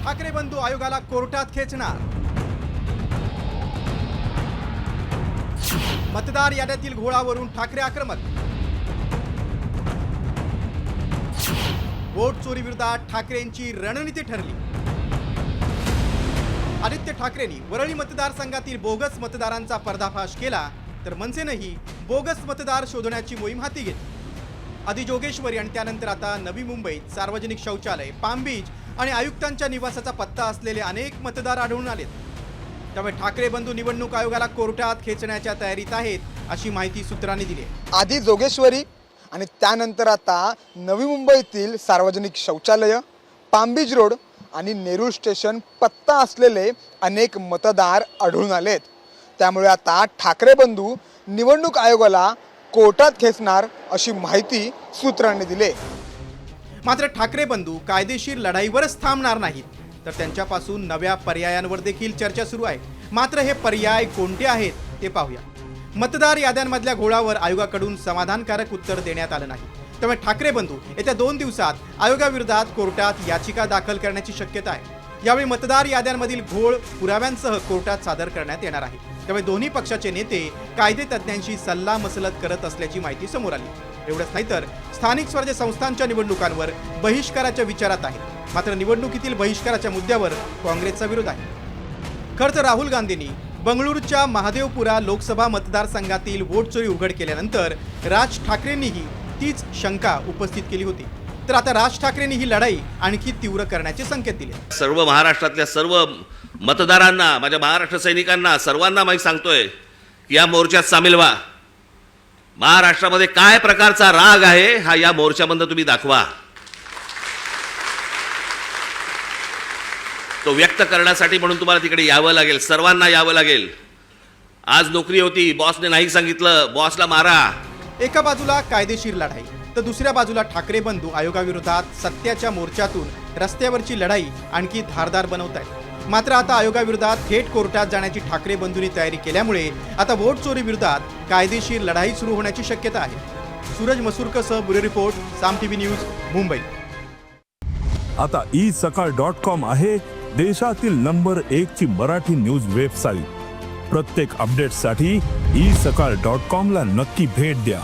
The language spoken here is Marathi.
ठाकरे बंधू आयोगाला कोर्टात खेचणार. मतदार याद्यातील घोळावरून ठाकरे आक्रमक. वोट चोरी विरोधात ठाकरेंची रणनीती ठरली. आदित्य ठाकरेंनी वरळी मतदारसंघातील बोगस मतदारांचा पर्दाफाश केला, तर मनसेनेही बोगस मतदार शोधण्याची मोहीम हाती घेतली. आधी जोगेश्वरी आणि त्यानंतर आता नवी मुंबईत सार्वजनिक शौचालय, पाम बीच आणि आयुक्तांच्या निवासाचा पत्ता असलेले अनेक मतदार आढळून आलेत. त्यामुळे ठाकरे बंधू निवडणूक आयोगाला कोर्टात खेचण्याच्या तयारीत आहेत, अशी माहिती सूत्रांनी दिली. आधी जोगेश्वरी आणि त्यानंतर आता नवी मुंबईतील सार्वजनिक शौचालय, पाम बीच रोड आणि नेरूळ स्टेशन पत्ता असलेले अनेक मतदार आढळून आलेत. त्यामुळे आता ठाकरे बंधू निवडणूक आयोगाला कोर्टात खेचणार, अशी माहिती सूत्रांनी दिली. मात्र ठाकरे बंधू कायदेशीर लढाईवरच थांबणार नाहीत, तर त्यांच्यापासून नव्या पर्यायांवर देखील चर्चा सुरू आहे. मात्र हे पर्याय कोणते आहेत ते पाहूया. मतदार याद्यांमधल्या घोळावर आयोगाकडून समाधानकारक उत्तर देण्यात आलं नाही. त्यामुळे ठाकरे बंधू येत्या 2 दिवसात आयोगाविरोधात कोर्टात याचिका दाखल करण्याची शक्यता आहे. यावेळी मतदार याद्यांमधील घोळ पुराव्यांसह कोर्टात सादर करण्यात येणार आहे. त्यामुळे दोन्ही पक्षाचे नेते कायदे तज्ज्ञांशी सल्ला मसलत करत असल्याची माहिती समोर आली. एवढंच नाही तर स्थानिक स्वराज्य संस्थांच्या निवडणुकांवर बहिष्काराच्या विचारात आहे. मात्र निवडणुकीतील बहिष्काराच्या मुद्द्यावर काँग्रेसचा विरोध आहे. खरं तर राहुल गांधींनी बंगळुरूच्या महादेवपुरा लोकसभा मतदारसंघातील वोट चोरी उघड केल्यानंतर राज ठाकरेंनीही तीच शंका उपस्थित केली होती. तर आता राज ठाकरेंनी ही लढाई आणखी तीव्र करण्याचे संकेत दिले. सर्व महाराष्ट्रातल्या सर्व मतदारांना, माझ्या महाराष्ट्र सैनिकांना, सर्वांना मी सांगतोय की या मोर्चात सामील व्हा. महाराष्ट्रामध्ये काय प्रकारचा राग आहे हा या मोर्चामधून तुम्ही दाखवा. तो व्यक्त करण्यासाठी म्हणून तुम्हाला तिकडे यावं लागेल, सर्वांना यावं लागेल. आज नोकरी होती, बॉसने नाही सांगितलं, बॉसला मारा. एका बाजूला कायदेशीर लढाई, तर दुसऱ्या बाजूला ठाकरे बंधू आयोगाविरोधात सत्याच्या मोर्चातून रस्त्यावरची लढाई आणखी धारदार बनवत आहेत. मात्र आता आयोगाविरोधात थेट कोर्टात जाण्याची ठाकरे बंधूंनी तयारी केल्यामुळे आता वोट चोरी विरोधात कायदेशीर लढाई सुरू होण्याची शक्यता आहे. सूरज मसूरकसह ब्युरो रिपोर्ट, साम टीव्ही न्यूज, मुंबई. आता isakal.com आहे देशातील नंबर 1 ची मराठी न्यूज वेबसाईट. प्रत्येक अपडेटसाठी isakal.com ला नक्की भेट द्या.